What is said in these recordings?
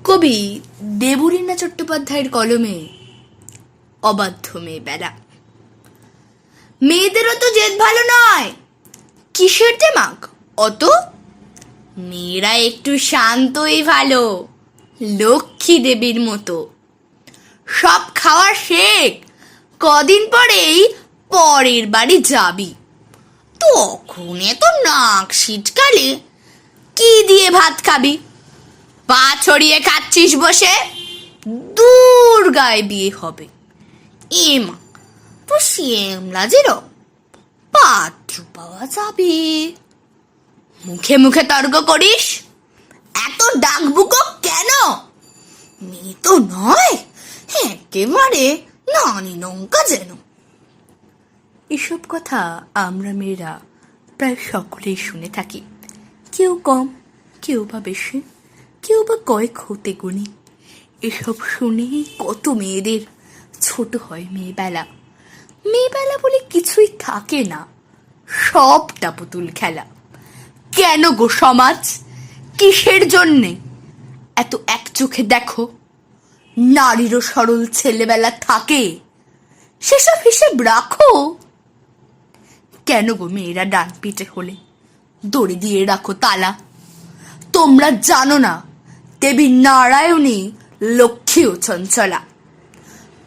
কবি দেবলীনা চট্টোপাধ্যায়ের কলমে অবাধ্য মেয়েবেলা। মেয়েদেরও তো জেদ ভালো নয়, কিসের দেমাগ অত? মেয়েরা একটু শান্তই ভালো, লক্ষ্মী দেবীর মতো। সব খাওয়া শেখ, কদিন পরেই পরের বাড়ি যাবি, তখন এত নাক শীতকালে কি দিয়ে ভাত খাবি? পা ছড়িয়ে খাচ্ছিস বসে, দুর্গায় বিয়ে হবে। এমা তো শ্যামলাজেরও পাত্র পাওয়া যাবে। মুখে মুখে তর্ক করিস, এত ডাকবুকো কেন? মেয়ে তো নয়, একেবারে নানি লঙ্কা যেন। এসব কথা আমরা মেয়েরা প্রায় সকলেই শুনে থাকি, কেউ কম, কেউ বা বেশি, কেউ বা কয়েক হতে গুণী। এসব শুনে কত মেয়েদের ছোট হয় মেয়েবেলা। মেয়েবেলা বলে কিছুই থাকে না, সবটা পুতুল খেলা। কেন গো সমাজ, কিসের জন্যে এত এক চোখে দেখো? নারীরও সরল ছেলেবেলা থাকে, সেসব হিসেব রাখো। কেন গো মেয়েরা ডান পিঠে হলে দড়ি দিয়ে রাখো তালা? তোমরা জানো না দেবী নারায়ণী লক্ষ্মী ও চঞ্চলা।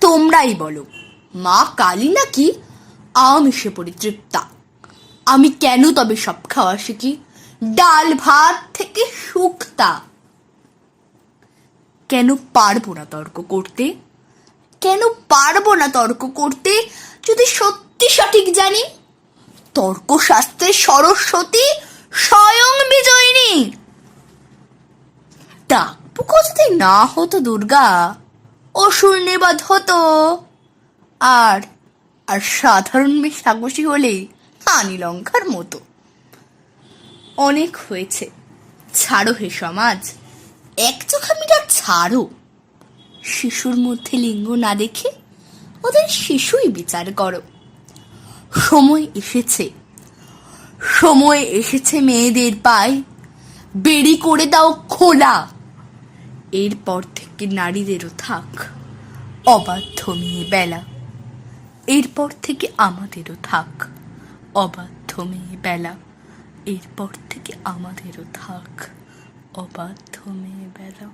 তোমরাই বলো মা কালী নাকি আমিষে পরিতৃপ্তা। আমি কেন তবে সব খাওয়া শিখি, ডাল ভাত থেকে শুক্তা? কেন পারবো না তর্ক করতে? কেন পারবো না তর্ক করতে যদি সত্যি সঠিক জানি? তর্কশাস্ত্রে সরস্বতী স্বয়ং বিজয়িনী। ডাকবুকো যদি না হতো দুর্গা, অসুর নিবাদ হতো। আর আর সাধারণ মেয়ে সাহসী হলে হানি লঙ্কার মতো। অনেক হয়েছে, ছাড়ো হে সমাজ, এক চোখামিটা ছাড়ো। শিশুর মধ্যে লিঙ্গ না দেখে ওদের শিশুই বিচার করো। সময় এসেছে, সময় এসেছে মেয়েদের পায় বেরি করে দাও খোলা। এরপর থেকে নারীদেরও থাক অবাধ্য মেয়েবেলা। এরপর থেকে আমাদেরও থাক অবাধ্য মেয়েবেলা। এরপর থেকে আমাদেরও থাক অবাধ্য মেয়েবেলা।